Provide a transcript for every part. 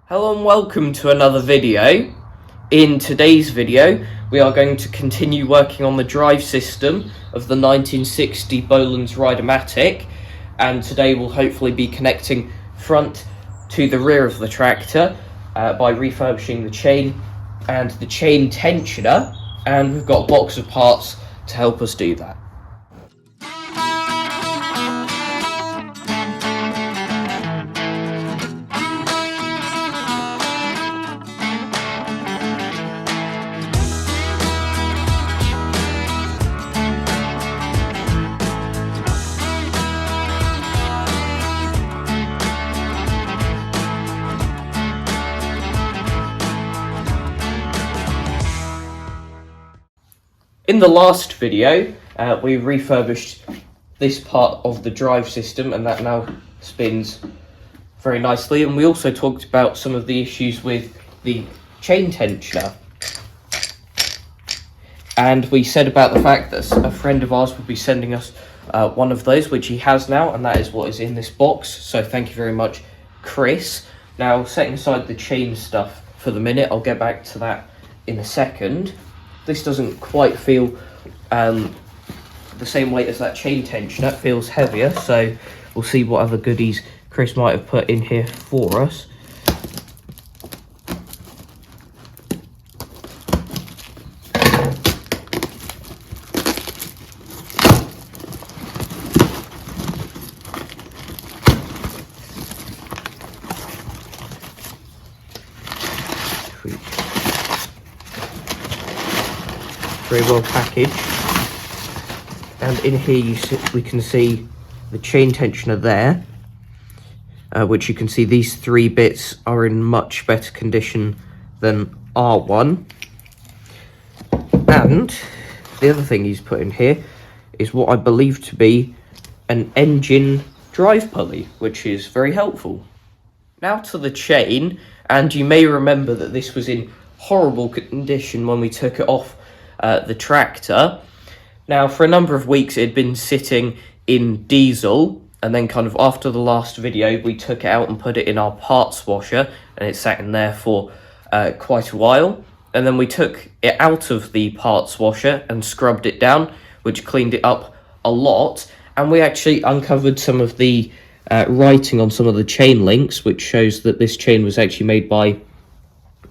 Hello and welcome to another video. In today's video we are going to continue working on the drive system of the 1960 Bolens Ride-a-matic, and today we'll hopefully be connecting front to the rear of the tractor by refurbishing the chain and the chain tensioner, and we've got a box of parts to help us do that. In the last video, we refurbished this part of the drive system, and that now spins very nicely. And we also talked about some of the issues with the chain tensioner. And we said about the fact that a friend of ours would be sending us one of those, which he has now, and that is what is in this box. So thank you very much, Chris. Now, setting aside the chain stuff for the minute, I'll get back to that in a second. This doesn't quite feel the same weight as that chain tensioner. It feels heavier, so we'll see what other goodies Chris might have put in here for us. Very well packaged, and in here we can see the chain tensioner there, which you can see these three bits are in much better condition than R1. And the other thing he's put in here is what I believe to be an engine drive pulley, which is very helpful. Now to the chain, and you may remember that this was in horrible condition when we took it off the tractor. Now, for a number of weeks it had been sitting in diesel, and then kind of after the last video we took it out and put it in our parts washer, and it sat in there for quite a while. And then we took it out of the parts washer and scrubbed it down, which cleaned it up a lot, and we actually uncovered some of the writing on some of the chain links, which shows that this chain was actually made by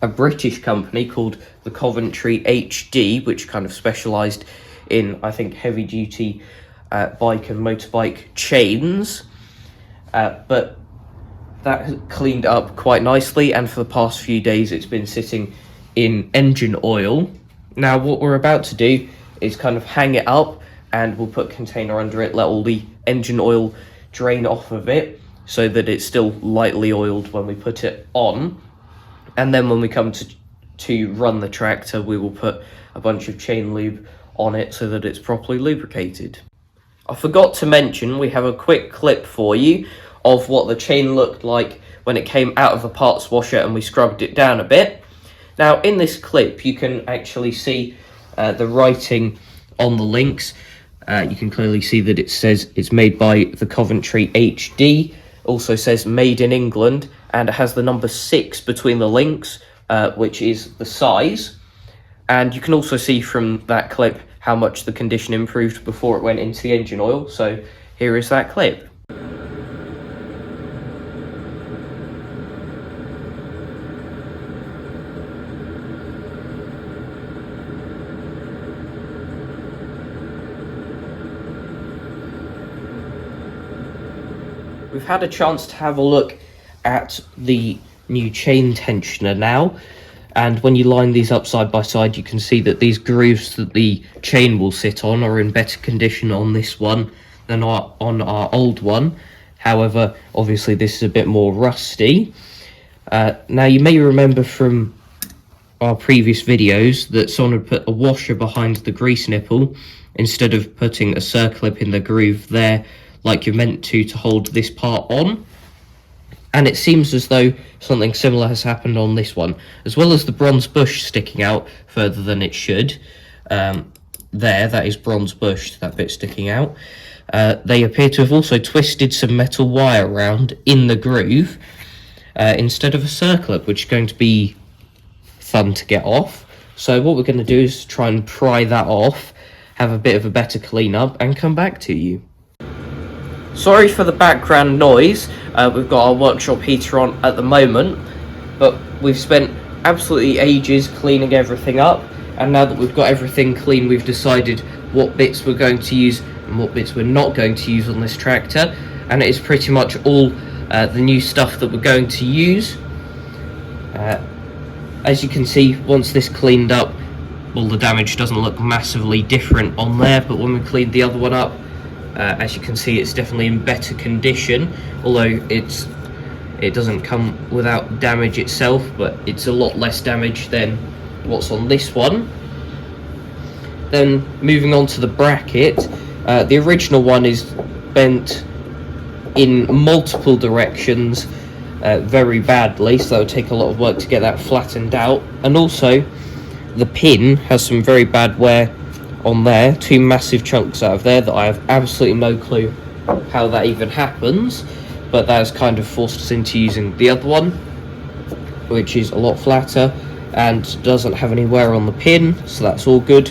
a British company called the Coventry HD, which kind of specialised in, I think, heavy duty bike and motorbike chains. But that has cleaned up quite nicely, and for the past few days it's been sitting in engine oil. Now what we're about to do is kind of hang it up, and we'll put a container under it, let all the engine oil drain off of it so that it's still lightly oiled when we put it on. And then when we come to run the tractor, we will put a bunch of chain lube on it so that it's properly lubricated. I forgot to mention, we have a quick clip for you of what the chain looked like when it came out of the parts washer and we scrubbed it down a bit. Now, in this clip, you can actually see the writing on the links. You can clearly see that it says it's made by the Coventry HD. Also says made in England, and it has the number 6 between the links, which is the size. And you can also see from that clip how much the condition improved before it went into the engine oil. So here is that clip. We've had a chance to have a look at the new chain tensioner now, and when you line these up side by side, you can see that these grooves that the chain will sit on are in better condition on this one than on our old one. However, obviously this is a bit more rusty. Now, you may remember from our previous videos that someone had put a washer behind the grease nipple instead of putting a circlip in the groove there like you're meant to hold this part on. And it seems as though something similar has happened on this one, as well as the bronze bush sticking out further than it should. That is bronze bush, that bit sticking out. They appear to have also twisted some metal wire around in the groove, instead of a circlip, which is going to be fun to get off. So what we're going to do is try and pry that off, have a bit of a better clean up, and come back to you. Sorry for the background noise. We've got our workshop heater on at the moment, but we've spent absolutely ages cleaning everything up, and now that we've got everything clean, we've decided what bits we're going to use and what bits we're not going to use on this tractor, and it is pretty much all the new stuff that we're going to use. As you can see, once this cleaned up, well, the damage doesn't look massively different on there, but when we cleaned the other one up, as you can see, it's definitely in better condition, although it doesn't come without damage itself, but it's a lot less damage than what's on this one. Then moving on to the bracket, the original one is bent in multiple directions very badly, so it would take a lot of work to get that flattened out. And also the pin has some very bad wear on there, two massive chunks out of there that I have absolutely no clue how that even happens, but that has kind of forced us into using the other one, which is a lot flatter and doesn't have any wear on the pin, so that's all good.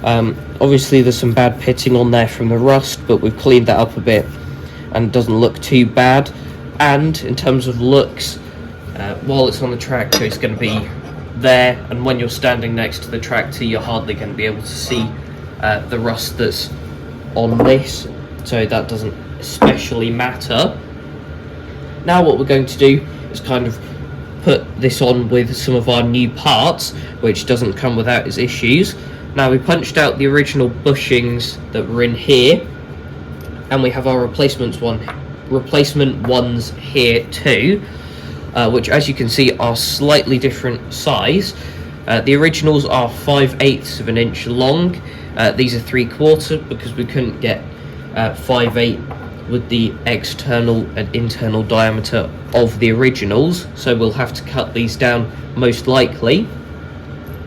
Obviously there's some bad pitting on there from the rust, but we've cleaned that up a bit and it doesn't look too bad. And in terms of looks, while it's on the tractor, it's going to be there, and when you're standing next to the tractor, you're hardly going to be able to see the rust that's on this, so that doesn't especially matter. Now what we're going to do is kind of put this on with some of our new parts, which doesn't come without its issues. Now we punched out the original bushings that were in here, and we have our replacement ones here too, which, as you can see, are slightly different size. The originals are 5/8 of an inch long. These are 3/4 because we couldn't get 5/8 with the external and internal diameter of the originals, so we'll have to cut these down most likely.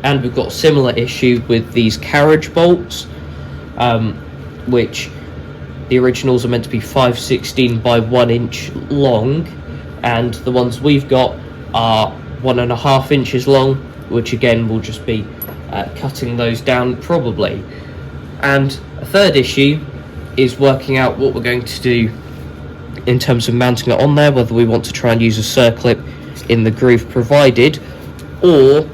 And we've got a similar issue with these carriage bolts, which the originals are meant to be 5/16 by 1 inch long, and the ones we've got are 1.5 inches long, which again will just be cutting those down probably. And a third issue is working out what we're going to do in terms of mounting it on there, whether we want to try and use a circlip in the groove provided, or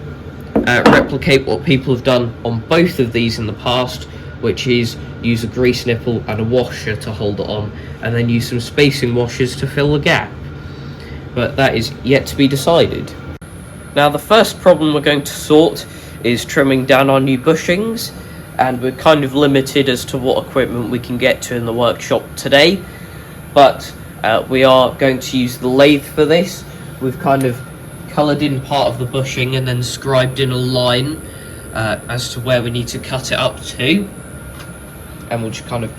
replicate what people have done on both of these in the past, which is use a grease nipple and a washer to hold it on, and then use some spacing washers to fill the gap. But that is yet to be decided. Now the first problem we're going to sort is trimming down our new bushings, and we're kind of limited as to what equipment we can get to in the workshop today, but we are going to use the lathe for this. We've kind of coloured in part of the bushing and then scribed in a line as to where we need to cut it up to, and we'll just kind of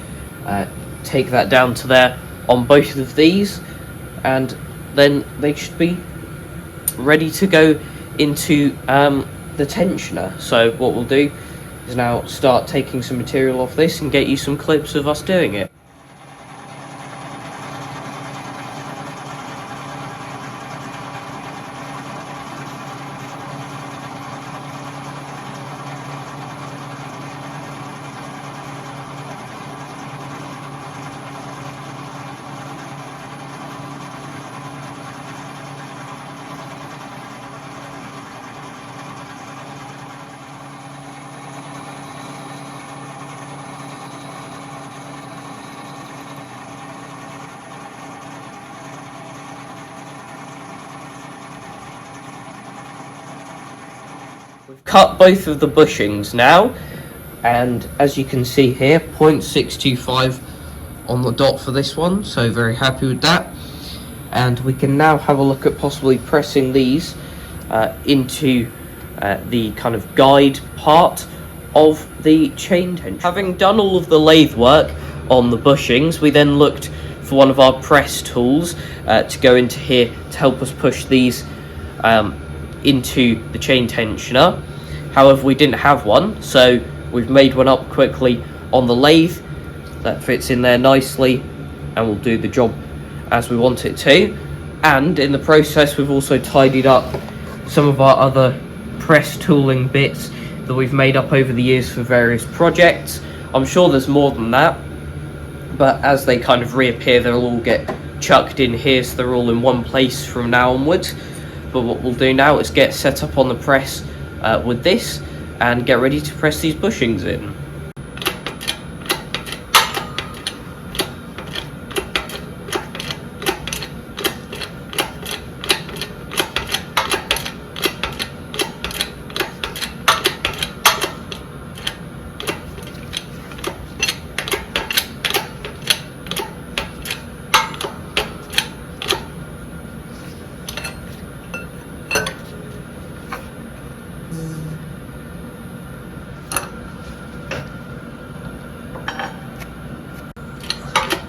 take that down to there on both of these, and then they should be ready to go into the tensioner. So what we'll do is now start taking some material off this and get you some clips of us doing it. We've cut both of the bushings now, and as you can see here, 0.625 on the dot for this one, so very happy with that. And we can now have a look at possibly pressing these into the kind of guide part of the chain tension. Having done all of the lathe work on the bushings, we then looked for one of our press tools to go into here to help us push these into the chain tensioner. However, we didn't have one, so we've made one up quickly on the lathe that fits in there nicely and will do the job as we want it to. And in the process, we've also tidied up some of our other press tooling bits that we've made up over the years for various projects. I'm sure there's more than that, but as they kind of reappear, they'll all get chucked in here, so they're all in one place from now onwards. But what we'll do now is get set up on the press with this and get ready to press these bushings in.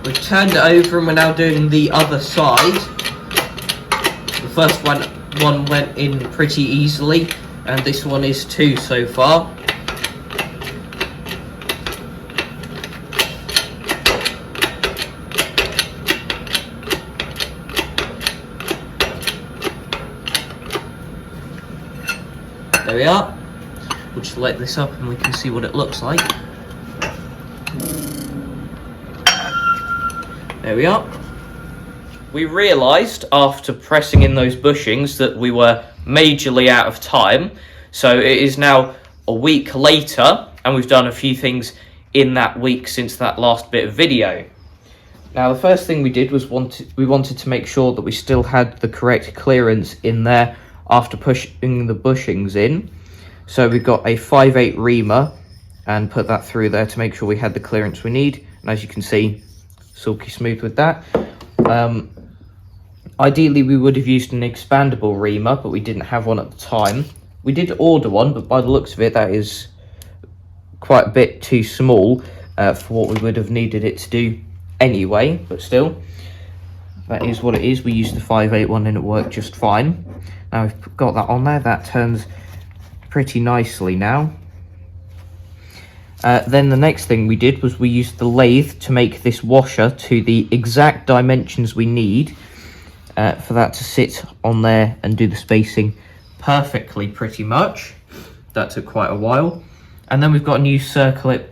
We've turned it over and we're now doing the other side. The first one went in pretty easily, and this one is too so far. There we are. We'll just light this up and we can see what it looks like. There we are. We realised after pressing in those bushings that we were majorly out of time. So it is now a week later and we've done a few things in that week since that last bit of video. Now the first thing we did was we wanted to make sure that we still had the correct clearance in there after pushing the bushings in. So we got a 5/8 reamer and put that through there to make sure we had the clearance we need. And as you can see, silky smooth with that. Ideally we would have used an expandable reamer, but we didn't have one at the time. We did order one, but by the looks of it, that is quite a bit too small for what we would have needed it to do anyway, but still, that is what it is. We used the 5/8 one and it worked just fine. Now we've got that on there, that turns pretty nicely now. Then the next thing we did was we used the lathe to make this washer to the exact dimensions we need for that to sit on there and do the spacing perfectly, pretty much. That took quite a while. And then we've got a new circlip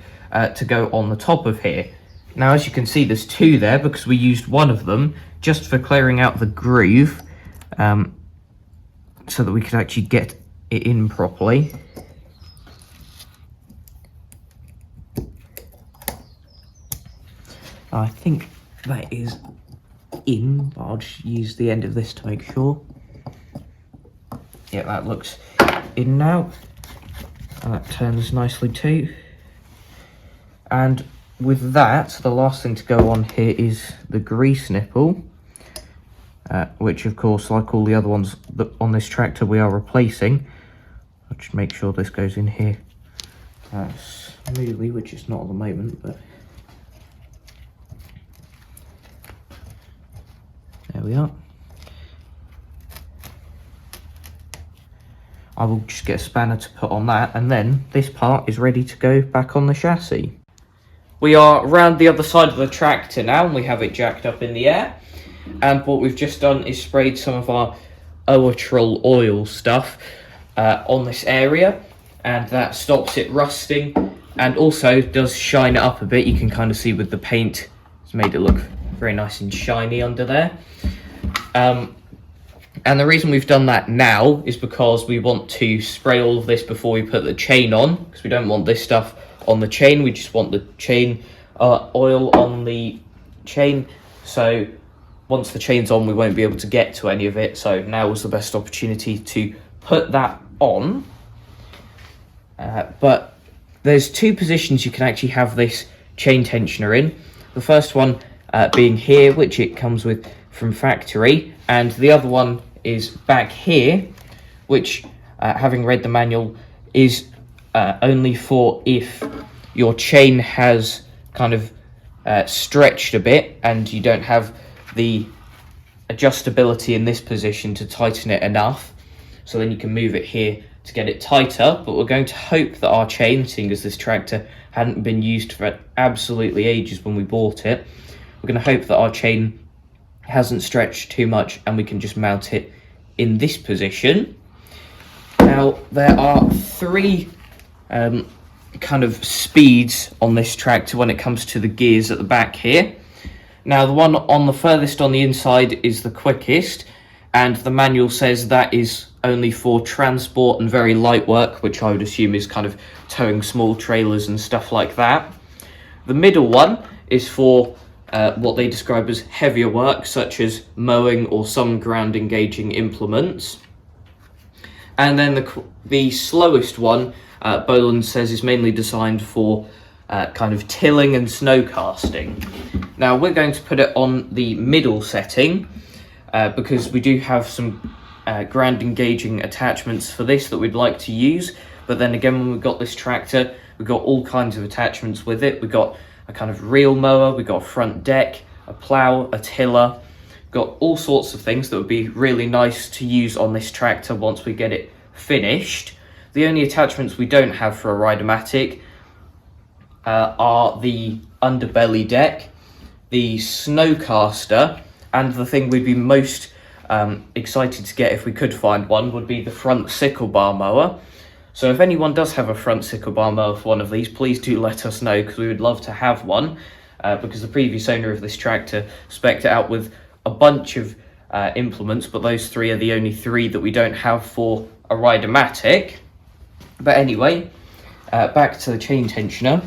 to go on the top of here. Now as you can see, there's two there because we used one of them just for clearing out the groove so that we could actually get it in properly. I think that is in, but I'll just use the end of this to make sure. Yeah, that looks in now. And that turns nicely too. And with that, the last thing to go on here is the grease nipple, which of course, like all the other ones on this tractor, we are replacing. I'll just make sure this goes in here smoothly, which it's not at the moment, but there we are. I will just get a spanner to put on that, and then this part is ready to go back on the chassis. We are around the other side of the tractor now, and we have it jacked up in the air. And what we've just done is sprayed some of our Oatrol oil stuff on this area, and that stops it rusting and also does shine it up a bit. You can kind of see with the paint, it's made it look very nice and shiny under there. And the reason we've done that now is because we want to spray all of this before we put the chain on, because we don't want this stuff on the chain. We just want the chain oil on the chain. So once the chain's on, we won't be able to get to any of it. So now was the best opportunity to put that on. But there's two positions you can actually have this chain tensioner in. The first one being here, which it comes with from factory, and the other one is back here, which having read the manual is only for if your chain has kind of stretched a bit and you don't have the adjustability in this position to tighten it enough, so then you can move it here to get it tighter. But we're going to hope that our chain, seeing as this tractor hadn't been used for absolutely ages when we bought it, we're going to hope that our chain hasn't stretched too much, and we can just mount it in this position. Now, there are three kind of speeds on this tractor when it comes to the gears at the back here. Now, the one on the furthest on the inside is the quickest, and the manual says that is only for transport and very light work, which I would assume is kind of towing small trailers and stuff like that. The middle one is for what they describe as heavier work, such as mowing or some ground engaging implements. And then the slowest one, Bolens says, is mainly designed for kind of tilling and snow casting. Now, we're going to put it on the middle setting because we do have some ground engaging attachments for this that we'd like to use. But then again, when we've got this tractor, we've got all kinds of attachments with it. We've got a kind of reel mower, we've got a front deck, a plough, a tiller. Got all sorts of things that would be really nice to use on this tractor once we get it finished. The only attachments we don't have for a Rideamatic are the underbelly deck, the snowcaster, and the thing we'd be most excited to get if we could find one would be the front sickle bar mower. So if anyone does have a front sickle bar mower for one of these, please do let us know, because we would love to have one, because the previous owner of this tractor spec'd it out with a bunch of implements, but those three are the only three that we don't have for a Rideamatic. But anyway, back to the chain tensioner.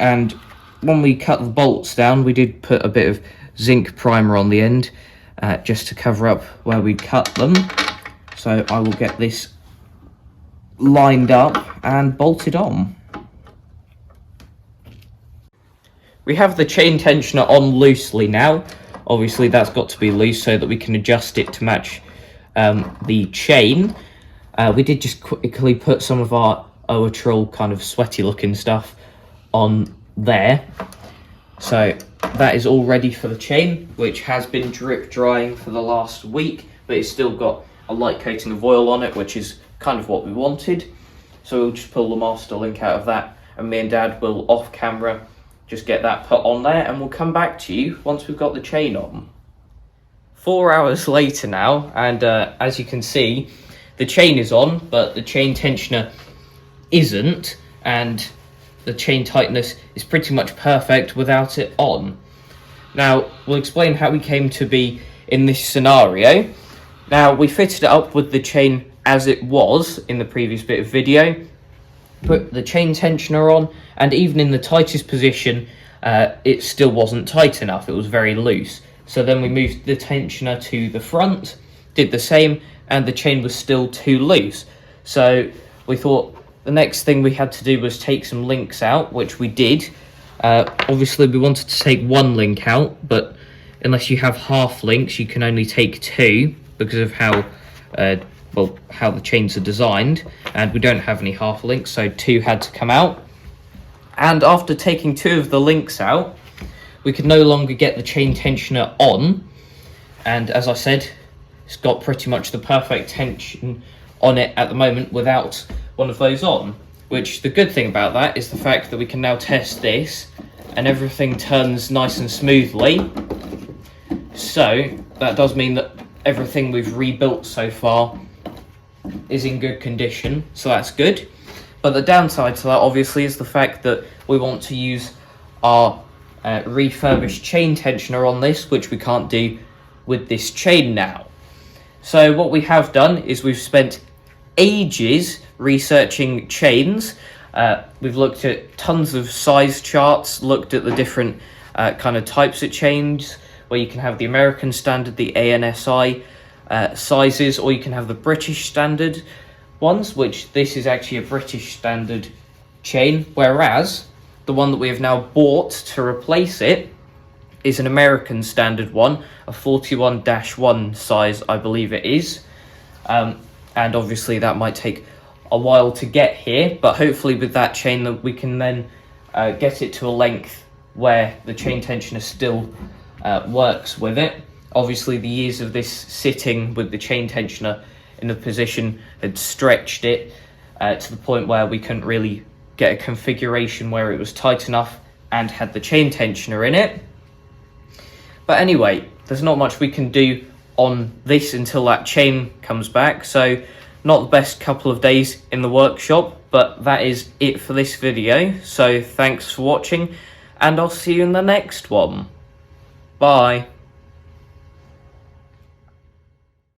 And when we cut the bolts down, we did put a bit of zinc primer on the end just to cover up where we cut them. So I will get this lined up and bolted on. We have the chain tensioner on loosely now. Obviously that's got to be loose so that we can adjust it to match the chain. We did just quickly put some of our Oatril kind of sweaty looking stuff on there. So that is all ready for the chain, which has been drip drying for the last week, but it's still got a light coating of oil on it, which is kind of what we wanted. So we'll just pull the master link out of that, and me and Dad will off camera just get that put on there, and we'll come back to you once we've got the chain on. 4 hours later now, and as you can see, the chain is on, but the chain tensioner isn't, and the chain tightness is pretty much perfect without it on. Now, we'll explain how we came to be in this scenario. Now, we fitted it up with the chain as it was in the previous bit of video, put the chain tensioner on, and even in the tightest position, it still wasn't tight enough. It was very loose. So then we moved the tensioner to the front, did the same, and the chain was still too loose. So we thought the next thing we had to do was take some links out, which we did. Obviously, we wanted to take one link out, but unless you have half links, you can only take two because of how how the chains are designed, and we don't have any half links, so two had to come out. And after taking two of the links out, we could no longer get the chain tensioner on, and as I said, it's got pretty much the perfect tension on it at the moment without one of those on. Which, the good thing about that is the fact that we can now test this and everything turns nice and smoothly. So that does mean that everything we've rebuilt so far is in good condition, so that's good. But the downside to that obviously is the fact that we want to use our refurbished chain tensioner on this, which we can't do with this chain now. So what we have done is we've spent ages researching chains. We've looked at tons of size charts, looked at the different kind of types of chains, where you can have the American standard, the ANSI sizes, or you can have the British standard ones, which this is actually a British standard chain, whereas the one that we have now bought to replace it is an American standard one, a 41-1 size, I believe it is. And obviously that might take a while to get here, but hopefully with that chain that we can then get it to a length where the chain tensioner still works with it. Obviously the years of this sitting with the chain tensioner in the position had stretched it to the point where we couldn't really get a configuration where it was tight enough and had the chain tensioner in it. But anyway, there's not much we can do on this until that chain comes back, so not the best couple of days in the workshop, but that is it for this video. So thanks for watching, and I'll see you in the next one. Bye.